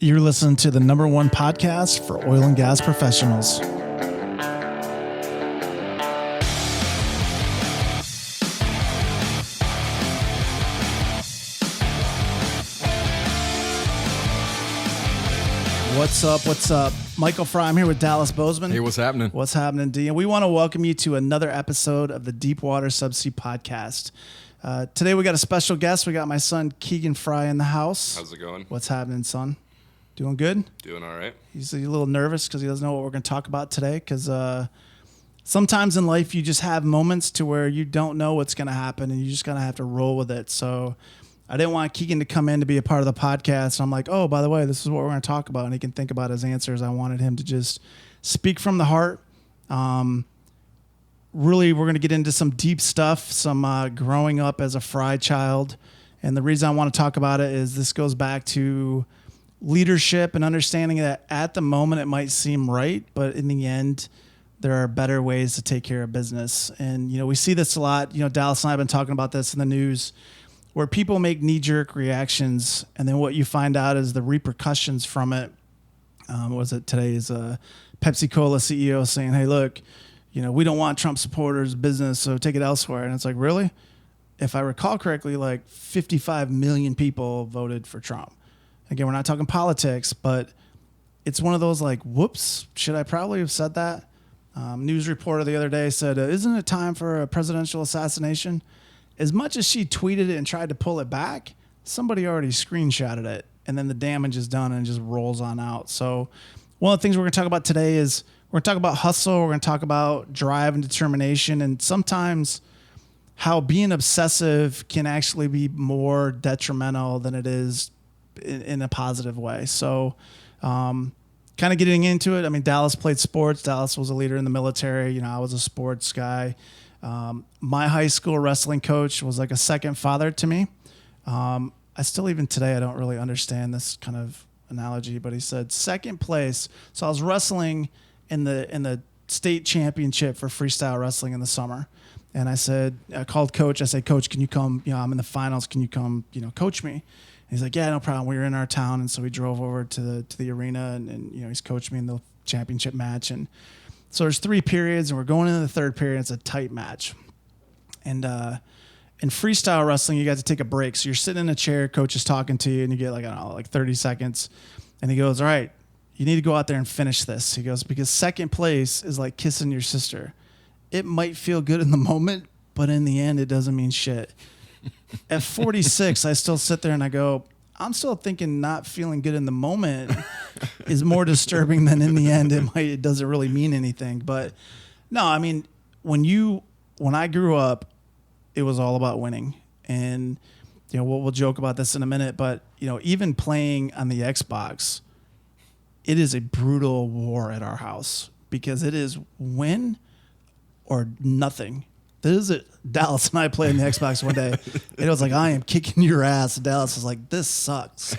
You're listening to the number one podcast for oil and gas professionals. What's up? What's up? Michael Fry, I'm here with Dallas Bozeman. Hey, what's happening? What's happening, D? And we want to welcome you to another episode of the Deepwater Subsea Podcast. Today we got a special guest. We got my son Keegan Fry in the house. How's it going? What's happening, son? Doing good? Doing all right. He's a little nervous because he doesn't know what we're going to talk about today. Because sometimes in life you just have moments to where you don't know what's going to happen, and you just going to have to roll with it. So I didn't want Keegan to come in to be a part of the podcast. I'm like, oh, by the way, this is what we're going to talk about, and he can think about his answers. I wanted him to just speak from the heart. Really, we're going to get into some deep stuff, some growing up as a Fry child. And the reason I want to talk about it is this goes back to leadership and understanding that at the moment it might seem right, but in the end, there are better ways to take care of business. And, you know, we see this a lot. You know, Dallas and I have been talking about this in the news, where people make knee-jerk reactions, and then what you find out is the repercussions from it. What was it today? Is Pepsi-Cola CEO saying, hey, look, you know, we don't want Trump supporters business, so take it elsewhere. And it's like, really? If I recall correctly, like 55 million people voted for Trump. Again, we're not talking politics, but it's one of those like, whoops, should I probably have said that? News reporter the other day said, isn't it time for a presidential assassination? As much as she tweeted it and tried to pull it back, somebody already screenshotted it, and then the damage is done and it just rolls on out. So one of the things we're going to talk about today is we're going to talk about hustle. We're going to talk about drive and determination, and sometimes how being obsessive can actually be more detrimental than it is in a positive way. So kind of getting into it. I mean, Dallas played sports. Dallas was a leader in the military. You know, I was a sports guy. My high school wrestling coach was like a second father to me. I still, even today, I don't really understand this kind of analogy, but he said second place. So I was wrestling in the state championship for freestyle wrestling in the summer. And I called coach. I said, Coach, can you come, you know, I'm in the finals. Can you come, you know, coach me? And he's like, yeah, no problem. We were in our town. And so we drove over to the arena and, you know, he's coached me in the championship match. And so there's 3 periods and we're going into the third period. It's a tight match. And, in freestyle wrestling, you got to take a break. So you're sitting in a chair, coach is talking to you, and you get like, I don't know, like 30 seconds. And he goes, all right, you need to go out there and finish this. He goes, because second place is like kissing your sister. It might feel good in the moment, but in the end, it doesn't mean shit. At 46, I still sit there and I go, I'm still thinking not feeling good in the moment is more disturbing than in the end. It doesn't really mean anything. But no, I mean, when I grew up, it was all about winning. And, you know, we'll joke about this in a minute, but, you know, even playing on the Xbox, it is a brutal war at our house because it is win or nothing. This is it. Dallas and I played in the Xbox one day. And it was like, I am kicking your ass. And Dallas was like, this sucks.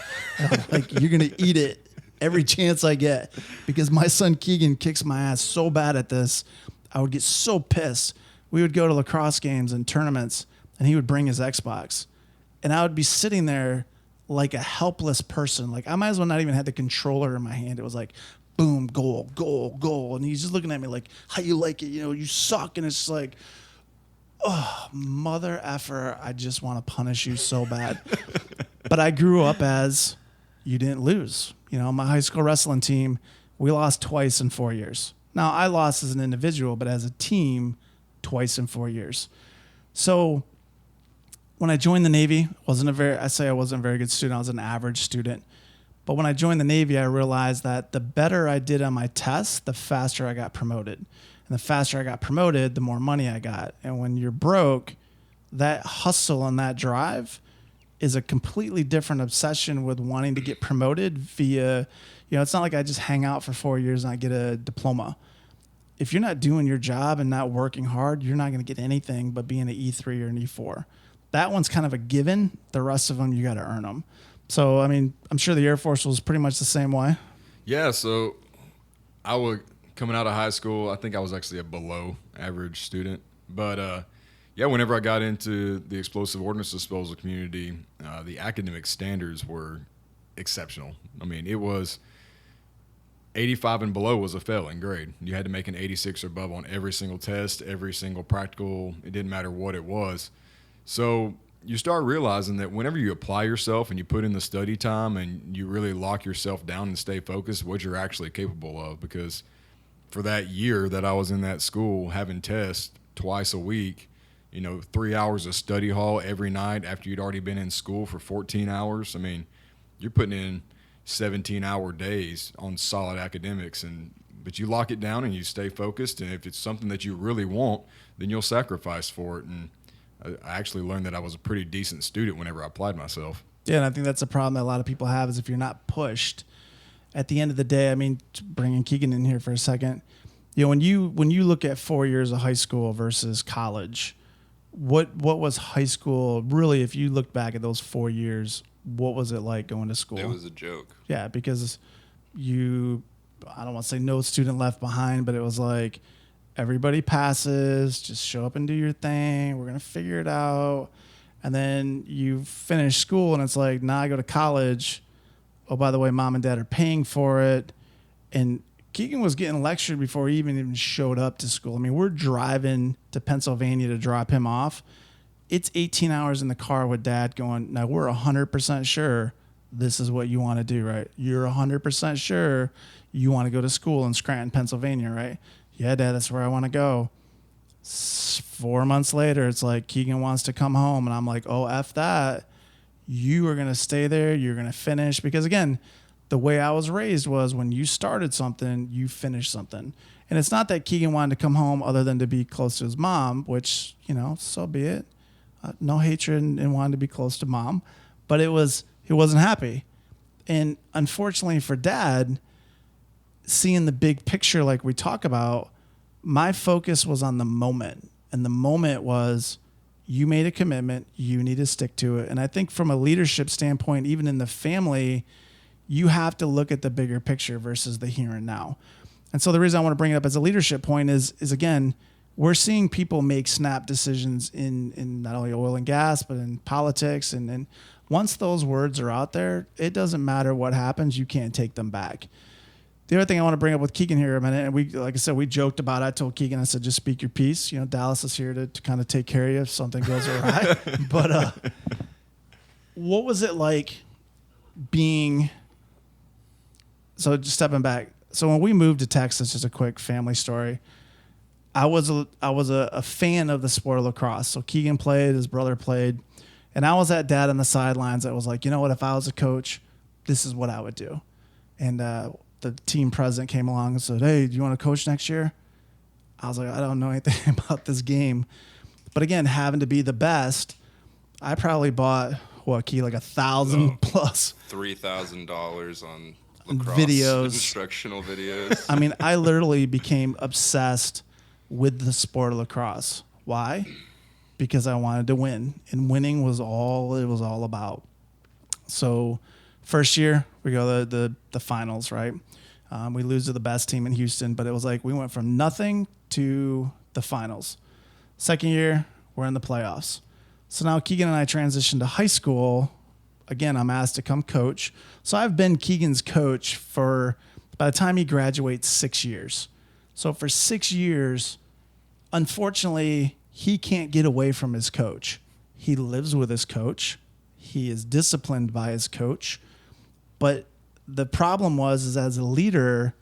Like, you're going to eat it every chance I get. Because my son Keegan kicks my ass so bad at this, I would get so pissed. We would go to lacrosse games and tournaments, and he would bring his Xbox. And I would be sitting there like a helpless person. Like, I might as well not even have the controller in my hand. It was like, boom, goal, goal, goal. And he's just looking at me like, how you like it? You know, you suck. And it's just like, oh, mother effer, I just want to punish you so bad. But I grew up as you didn't lose. You know, my high school wrestling team, we lost twice in 4 years. Now, I lost as an individual, but as a team, twice in 4 years. So when I joined the Navy, I wasn't a very good student. I was an average student. But when I joined the Navy, I realized that the better I did on my tests, the faster I got promoted. And the faster I got promoted, the more money I got. And when you're broke, that hustle and that drive is a completely different obsession with wanting to get promoted via, you know, it's not like I just hang out for 4 years and I get a diploma. If you're not doing your job and not working hard, you're not going to get anything but being an E3 or an E4. That one's kind of a given. The rest of them, you got to earn them. So, I mean, I'm sure the Air Force was pretty much the same way. Yeah, so coming out of high school, I think I was actually a below average student. But, yeah, whenever I got into the explosive ordnance disposal community, the academic standards were exceptional. I mean, it was 85 and below was a failing grade. You had to make an 86 or above on every single test, every single practical. It didn't matter what it was. So you start realizing that whenever you apply yourself and you put in the study time and you really lock yourself down and stay focused, what you're actually capable of. Because for that year that I was in that school, having tests twice a week, 3 hours of study hall every night after you'd already been in school for 14 hours. I mean, you're putting in 17-hour days on solid academics, but you lock it down and you stay focused, and if it's something that you really want, then you'll sacrifice for it. And I actually learned that I was a pretty decent student whenever I applied myself. Yeah, and I think that's a problem that a lot of people have is if you're not pushed. At the end of the day, I mean, bringing Keegan in here for a second, when you look at 4 years of high school versus college, what was high school really? If you look back at those 4 years, what was it like going to school? It was a joke. Yeah, because I don't want to say no student left behind, but it was like everybody passes, just show up and do your thing. We're going to figure it out. And then you finish school and it's like, now I go to college. Oh, by the way, mom and dad are paying for it. And Keegan was getting lectured before he even showed up to school. I mean, we're driving to Pennsylvania to drop him off. It's 18 hours in the car with dad going, now we're 100% sure this is what you want to do, right? You're 100% sure you want to go to school in Scranton, Pennsylvania, right? Yeah, dad, that's where I want to go. 4 months later, it's like Keegan wants to come home. And I'm like, oh, F that. You are going to stay there. You're going to finish. Because again, the way I was raised was when you started something, you finished something. And it's not that Keegan wanted to come home other than to be close to his mom, which, so be it. No hatred and wanting to be close to mom, but he wasn't happy. And unfortunately for dad, seeing the big picture like we talk about, my focus was on the moment. And the moment was you made a commitment, you need to stick to it. And I think from a leadership standpoint, even in the family, you have to look at the bigger picture versus the here and now. And so the reason I want to bring it up as a leadership point is again, we're seeing people make snap decisions in not only oil and gas, but in politics. And once those words are out there, it doesn't matter what happens. You can't take them back. The other thing I want to bring up with Keegan here a minute, and like I said, we joked about it. I told Keegan, I said, just speak your piece. Dallas is here to kind of take care of you if something goes awry. But what was it like being, so just stepping back. So when we moved to Texas, just a quick family story, I was a fan of the sport of lacrosse. So Keegan played, his brother played, and I was that dad on the sidelines that was like, you know what, if I was a coach, this is what I would do. And the team president came along and said, hey, do you want to coach next year? I was like, I don't know anything about this game. But again, having to be the best, I probably bought, Key, like 1,000 plus $3,000 on lacrosse videos, instructional videos. I mean, I literally became obsessed with the sport of lacrosse. Why? Because I wanted to win, and winning was all it was all about. So first year we go to the finals, right? We lose to the best team in Houston, but it was like we went from nothing to the finals. Second year, we're in the playoffs. So now Keegan and I transitioned to high school. Again, I'm asked to come coach. So I've been Keegan's coach for, by the time he graduates, 6 years. So for 6 years, unfortunately, he can't get away from his coach. He lives with his coach. He is disciplined by his coach. But the problem is as a leader,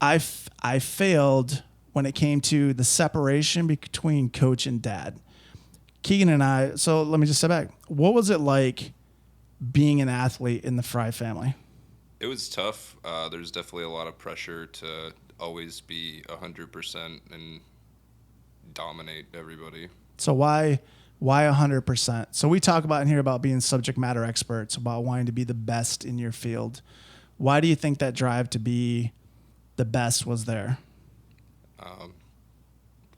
I failed when it came to the separation between coach and dad. Keegan and I, so let me just step back. What was it like being an athlete in the Fry family? It was tough. There's definitely a lot of pressure to always be 100% and dominate everybody. So why 100%? So we talk about in here about being subject matter experts, about wanting to be the best in your field. Why do you think that drive to be the best was there?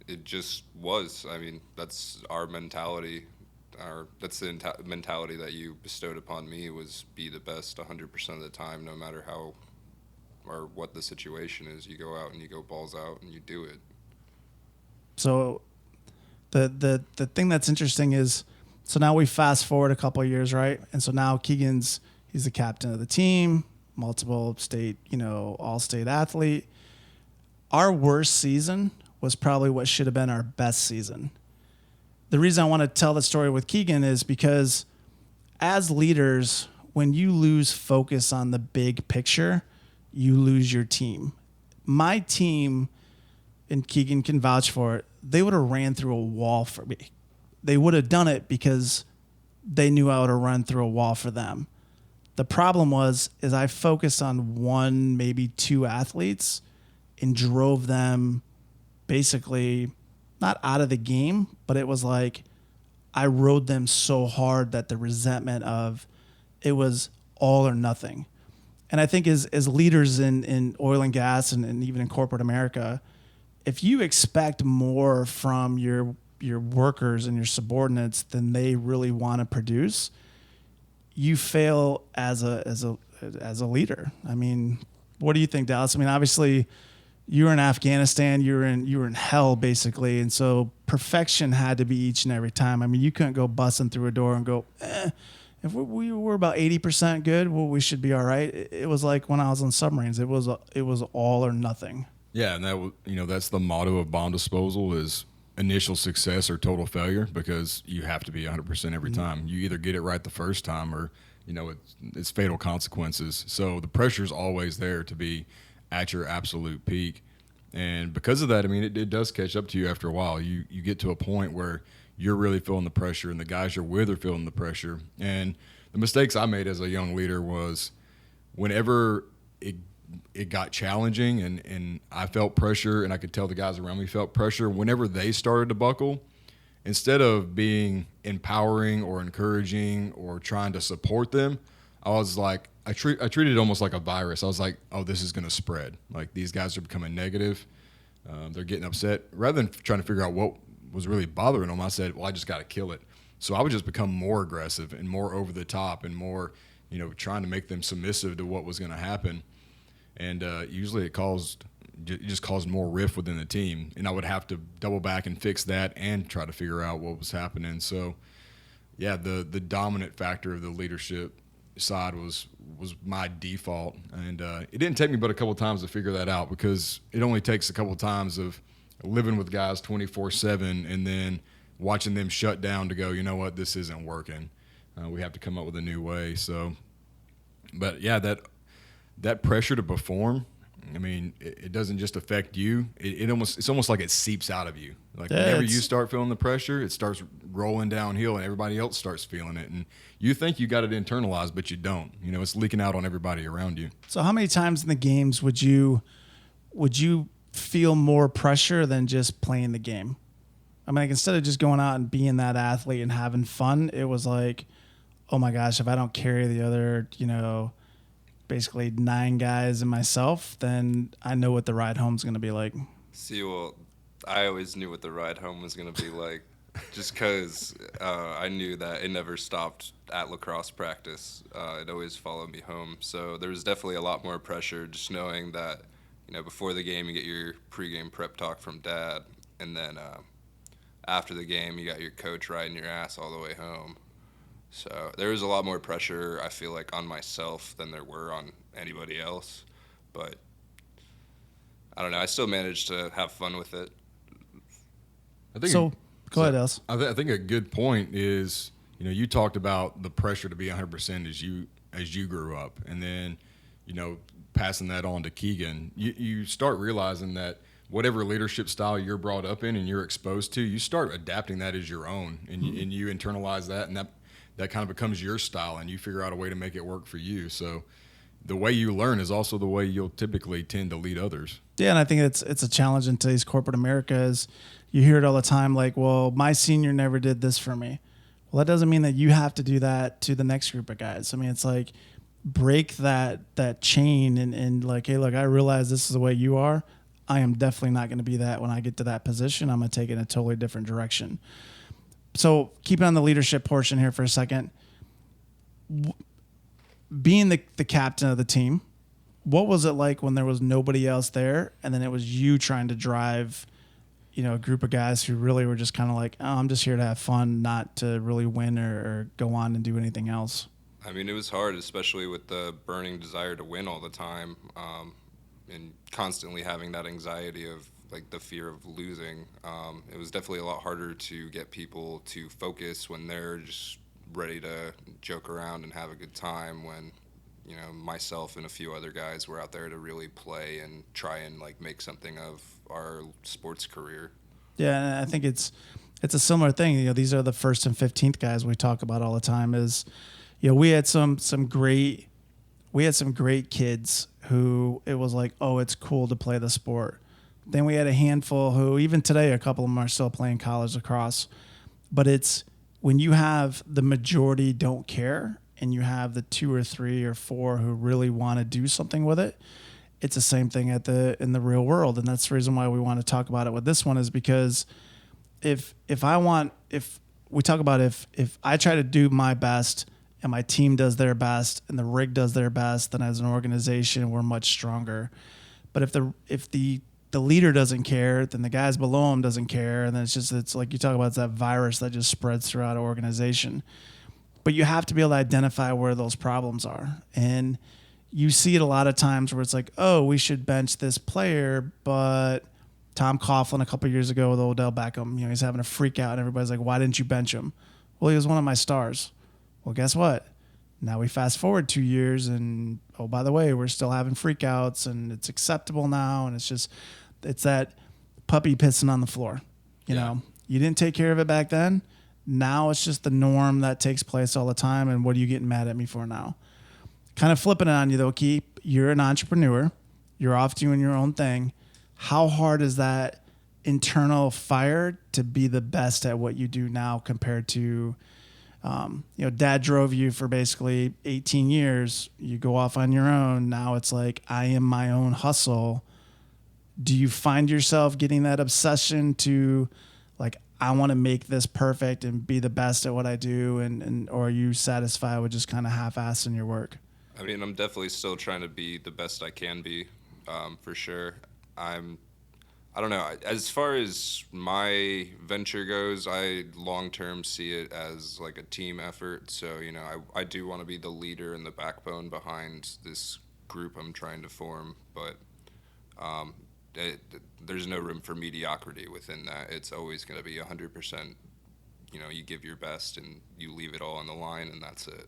It just was. I mean, that's our mentality. That's the mentality that you bestowed upon me, was be the best 100% of the time, no matter how or what the situation is. You go out and you go balls out and you do it. So the thing that's interesting is, so now we fast forward a couple of years, right? And so now Keegan's, He's the captain of the team, multiple state, all-state athlete. Our worst season was probably what should have been our best season. The reason I want to tell the story with Keegan is because as leaders, when you lose focus on the big picture, you lose your team. My team, and Keegan can vouch for it, they would have ran through a wall for me. They would have done it because they knew I would have run through a wall for them. The problem is I focused on one, maybe two athletes and drove them basically not out of the game, but it was like I rode them so hard that the resentment of it was all or nothing. And I think as leaders in oil and gas and even in corporate America, if you expect more from your workers and your subordinates than they really want to produce, you fail as a leader. I mean, what do you think, Dallas? I mean, obviously you were in Afghanistan, you were in hell basically, and so perfection had to be each and every time. I mean, you couldn't go busting through a door and go, if we were about 80% good, well, we should be all right. It was like when I was on submarines, it was all or nothing. Yeah, and that's the motto of bomb disposal is initial success or total failure, because you have to be 100% every time. You either get it right the first time or, it's fatal consequences. So the pressure is always there to be at your absolute peak. And because of that, I mean, it does catch up to you after a while. You get to a point where you're really feeling the pressure and the guys you're with are feeling the pressure. And the mistakes I made as a young leader was whenever it got challenging and I felt pressure and I could tell the guys around me felt pressure, whenever they started to buckle, instead of being empowering or encouraging or trying to support them, I was like, I treated it almost like a virus. I was like, oh, this is going to spread. Like, these guys are becoming negative. They're getting upset. Rather than trying to figure out what was really bothering them, I said, well, I just got to kill it. So I would just become more aggressive and more over the top and more, trying to make them submissive to what was going to happen. And usually it just caused more rift within the team. And I would have to double back and fix that and try to figure out what was happening. So, yeah, the dominant factor of the leadership side was my default. And it didn't take me but a couple of times to figure that out, because it only takes a couple of times of living with guys 24/7 and then watching them shut down to go, you know what, this isn't working. We have to come up with a new way. So, but yeah, that pressure to perform, I mean, it doesn't just affect you. It's almost like it seeps out of you. Like, whenever you start feeling the pressure, it starts rolling downhill and everybody else starts feeling it. And you think you got it internalized, but you don't. It's leaking out on everybody around you. So how many times in the games would you feel more pressure than just playing the game? I mean, like, instead of just going out and being that athlete and having fun, it was like, oh my gosh, if I don't carry the other, basically 9 guys and myself, then I know what the ride home is going to be like. See, well, I always knew what the ride home was going to be like, just because I knew that it never stopped at lacrosse practice. It always followed me home. So there was definitely a lot more pressure just knowing that, before the game you get your pregame prep talk from Dad, and then after the game you got your coach riding your ass all the way home. So there was a lot more pressure, I feel like, on myself than there were on anybody else. But I don't know. I still managed to have fun with it. Go ahead, Els. I think a good point is, you talked about the pressure to be 100% as you grew up. And then, passing that on to Keegan, you start realizing that whatever leadership style you're brought up in and you're exposed to, you start adapting that as your own. And, and you internalize that, and that kind of becomes your style, and you figure out a way to make it work for you. So the way you learn is also the way you'll typically tend to lead others. Yeah, and I think it's a challenge in today's corporate America is you hear it all the time, like, well, my senior never did this for me. Well, that doesn't mean that you have to do that to the next group of guys. I mean, it's like break that chain and like, hey, look, I realize this is the way you are. I am definitely not going to be that when I get to that position. I'm going to take it in a totally different direction. So keeping on the leadership portion here for a second, being the captain of the team, what was it like when there was nobody else there and then it was you trying to drive, a group of guys who really were just kind of like, oh, I'm just here to have fun, not to really win or go on and do anything else? I mean, it was hard, especially with the burning desire to win all the time, and constantly having that anxiety of like the fear of losing. It was definitely a lot harder to get people to focus when they're just ready to joke around and have a good time. When myself and a few other guys were out there to really play and try and like make something of our sports career. Yeah, and I think it's a similar thing. These are the first and 15th guys we talk about all the time. Is we had some great kids who it was like, oh, it's cool to play the sport. Then we had a handful who even today a couple of them are still playing college lacrosse. But it's when you have the majority don't care and you have the 2 or 3 or 4 who really want to do something with it, it's the same thing in the real world. And that's the reason why we want to talk about it with this one, is because if we talk about if I try to do my best and my team does their best and the rig does their best, then as an organization we're much stronger. But if the leader doesn't care, then the guys below him doesn't care, and then it's like you talk about, it's that virus that just spreads throughout an organization. But you have to be able to identify where those problems are. And you see it a lot of times where it's like, oh, we should bench this player, but Tom Coughlin a couple of years ago with Odell Beckham, he's having a freak out and everybody's like, why didn't you bench him? Well, he was one of my stars. Well, guess what? Now we fast forward 2 years and, oh, by the way, we're still having freakouts and it's acceptable now. And it's that puppy pissing on the floor. You know, you didn't take care of it back then. Now it's just the norm that takes place all the time. And what are you getting mad at me for now? Kind of flipping it on you though, Keep. You're an entrepreneur. You're off doing your own thing. How hard is that internal fire to be the best at what you do now compared to, Dad drove you for basically 18 years. You go off on your own. Now it's like, I am my own hustle. Do you find yourself getting that obsession to like, I want to make this perfect and be the best at what I do, or are you satisfied with just kind of half-assing your work? I mean, I'm definitely still trying to be the best I can be, for sure. I don't know. As far as my venture goes, I long-term see it as like a team effort. So, I do want to be the leader and the backbone behind this group I'm trying to form, but there's no room for mediocrity within that. It's always going to be 100%, you give your best and you leave it all on the line, and that's it.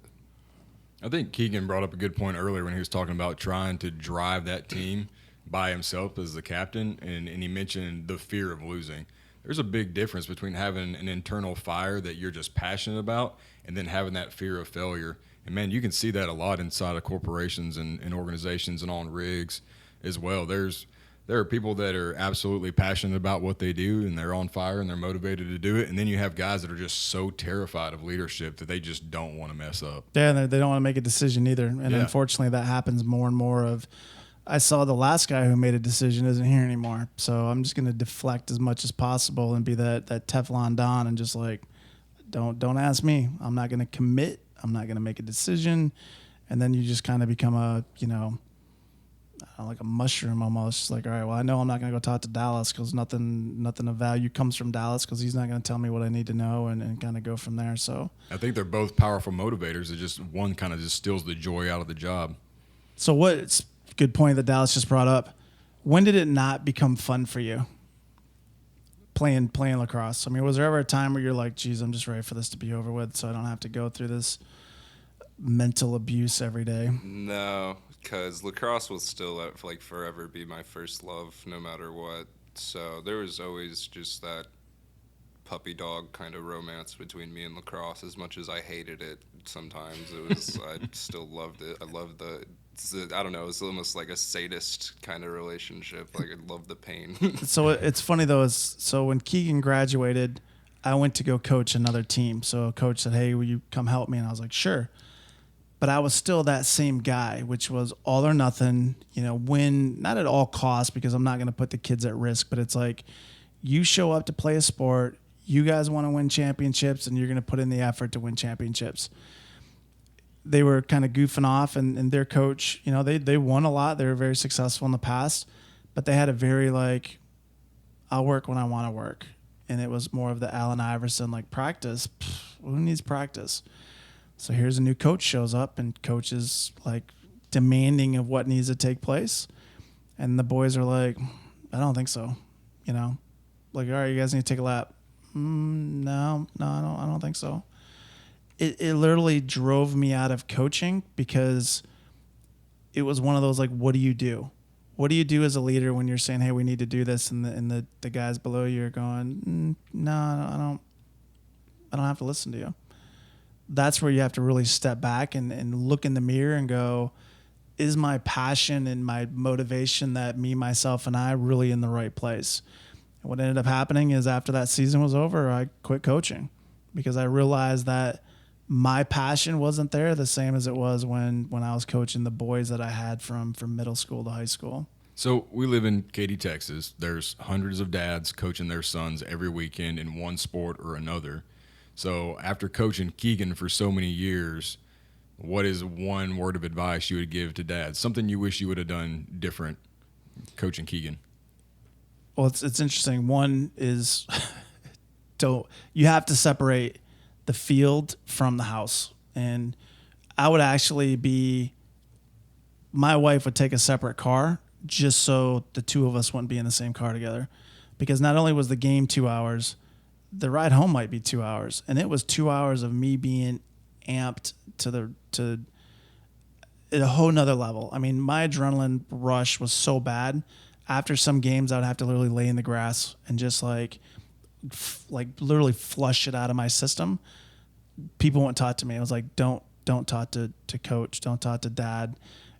I think Keegan brought up a good point earlier when he was talking about trying to drive that team by himself as the captain, and he mentioned the fear of losing. There's a big difference between having an internal fire that you're just passionate about and then having that fear of failure. And, man, you can see that a lot inside of corporations and organizations and on rigs as well. There are people that are absolutely passionate about what they do and they're on fire and they're motivated to do it. And then you have guys that are just so terrified of leadership that they just don't want to mess up. Yeah, and they don't want to make a decision either. And unfortunately that happens more and more. I saw the last guy who made a decision isn't here anymore. So I'm just going to deflect as much as possible and be that Teflon Don and just like, don't ask me. I'm not going to commit. I'm not going to make a decision. And then you just kind of become like a mushroom almost. Just like, all right, well, I know I'm not going to go talk to Dallas because nothing of value comes from Dallas because he's not going to tell me what I need to know and kind of go from there. So I think they're both powerful motivators. It just one kind of just steals the joy out of the job. So it's a good point that Dallas just brought up. When did it not become fun for you playing lacrosse? I mean, was there ever a time where you're like, geez, I'm just ready for this to be over with so I don't have to go through this mental abuse every day? No, because lacrosse will still like forever be my first love no matter what. So there was always just that puppy dog kind of romance between me and lacrosse. As much as I hated it sometimes, I still loved it. I loved I don't know, it's almost like a sadist kind of relationship. Like I love the pain. So it's funny though, so when Keegan graduated, I went to go coach another team. So a coach said, hey, will you come help me? And I was like, sure. But I was still that same guy, which was all or nothing, win, not at all costs because I'm not going to put the kids at risk, but it's like you show up to play a sport, you guys want to win championships, and you're going to put in the effort to win championships. They were kind of goofing off, and their coach, they won a lot. They were very successful in the past, but they had a very like, I'll work when I want to work. And it was more of the Allen Iverson, like practice. Who needs practice? So here's a new coach shows up, and coach is like demanding of what needs to take place. And the boys are like, I don't think so. You know, like, all right, you guys need to take a lap. No, I don't think so. It literally drove me out of coaching because it was one of those, like, what do you do? What do you do as a leader when you're saying, hey, we need to do this, and the guys below you are going, no, I don't have to listen to you. That's where you have to really step back and look in the mirror and go, is my passion and my motivation that me, myself, and I really in the right place? And what ended up happening is after that season was over, I quit coaching because I realized that my passion wasn't there the same as it was when I was coaching the boys that I had from middle school to high school. So we live in Katy, Texas. There's hundreds of dads coaching their sons every weekend in one sport or another. So after coaching Keegan for so many years, what is one word of advice you would give to dads? Something you wish you would have done different coaching Keegan? Well, it's interesting. One is you have to separate the field from the house. And I would actually my wife would take a separate car just so the two of us wouldn't be in the same car together. Because not only was the game 2 hours, the ride home might be 2 hours. And it was 2 hours of me being amped to a whole nother level. I mean, my adrenaline rush was so bad. After some games, I would have to literally lay in the grass and just like literally flush it out of my system. People wouldn't talk to me. I was like, don't talk to coach, don't talk to dad.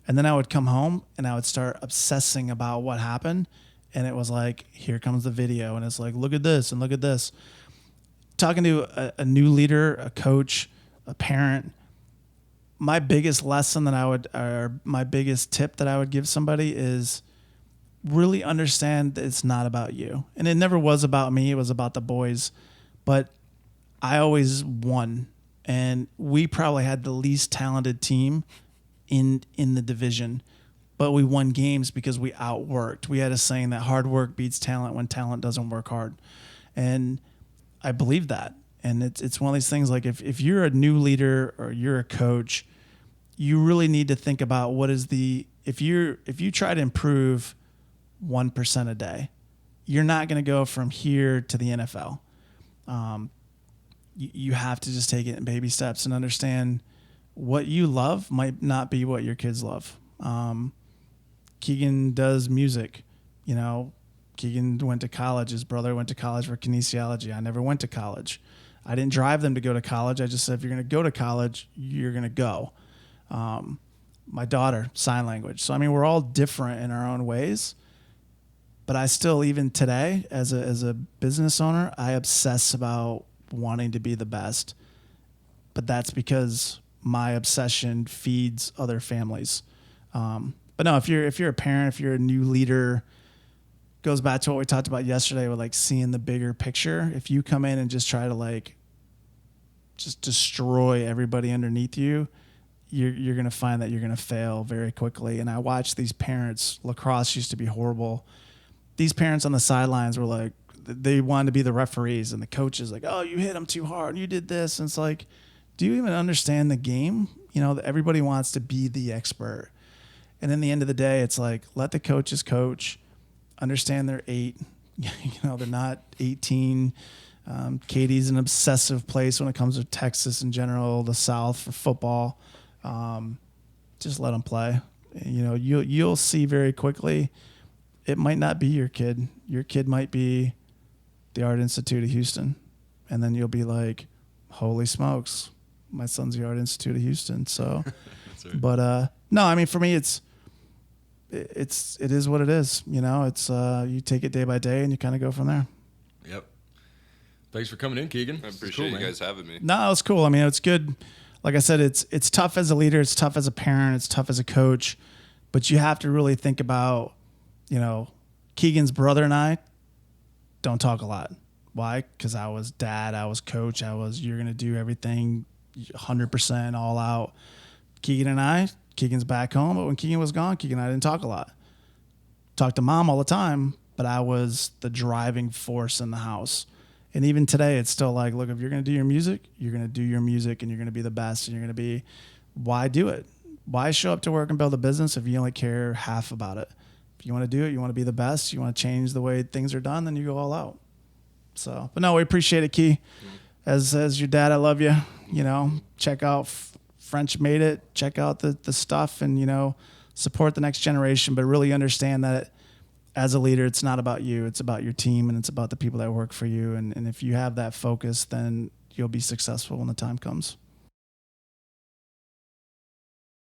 And then I would come home and I would start obsessing about what happened. And it was like, here comes the video. And it's like, look at this and look at this. Talking to a new leader, a coach, a parent, my biggest lesson my biggest tip that I would give somebody is really understand that it's not about you. And it never was about me. It was about the boys. But I always won. And we probably had the least talented team in the division. But we won games because we outworked. We had a saying that hard work beats talent when talent doesn't work hard. And I believe that. And it's one of these things, like if you're a new leader or you're a coach, you really need to think about if you try to improve 1% a day, you're not going to go from here to the NFL. You have to just take it in baby steps and understand what you love might not be what your kids love. Keegan does music. You know, Keegan went to college. His brother went to college for kinesiology. I never went to college. I didn't drive them to go to college. I just said, if you're going to go to college, you're going to go. My daughter, sign language. So, I mean, we're all different in our own ways. But I still, even today, as a business owner, I obsess about wanting to be the best. But that's because my obsession feeds other families. But no, if you're a parent, if you're a new leader, goes back to what we talked about yesterday with like seeing the bigger picture. If you come in and just try to like just destroy everybody underneath you, you're going to find that you're going to fail very quickly. And I watch these parents. Lacrosse used to be horrible. These parents on the sidelines were like, they wanted to be the referees, and the coaches like, oh, you hit them too hard, and you did this. And it's like, do you even understand the game? You know, everybody wants to be the expert. And in the end of the day, it's like, let the coaches coach, understand they're 8. You know, they're not 18. Katy's an obsessive place when it comes to Texas in general, the South for football. Just let them play. You know, you'll see very quickly, it might not be your kid. Your kid might be the Art Institute of Houston. And then you'll be like, holy smokes, my son's the Art Institute of Houston. So, right. But no, I mean, for me, it is what it is. You know, it's you take it day by day and you kind of go from there. Yep. Thanks for coming in, Keegan. I appreciate you guys having me. No, it's cool. I mean, it's good. Like I said, it's tough as a leader. It's tough as a parent. It's tough as a coach. But you have to really think about, you know, Keegan's brother and I don't talk a lot. Why? Because I was dad. I was coach. You're going to do everything 100% all out. Keegan's back home. But when Keegan was gone, Keegan and I didn't talk a lot. Talked to mom all the time, but I was the driving force in the house. And even today, it's still like, look, if you're going to do your music, you're going to do your music and you're going to be the best and you're going to be, why do it? Why show up to work and build a business if you only care half about it? If you want to do it, you want to be the best, you want to change the way things are done, then you go all out. So, but no, we appreciate it, Key. As your dad, I love you. You know, check out French Made It. Check out the stuff and, you know, support the next generation, but really understand that as a leader, it's not about you. It's about your team and it's about the people that work for you. And if you have that focus, then you'll be successful when the time comes.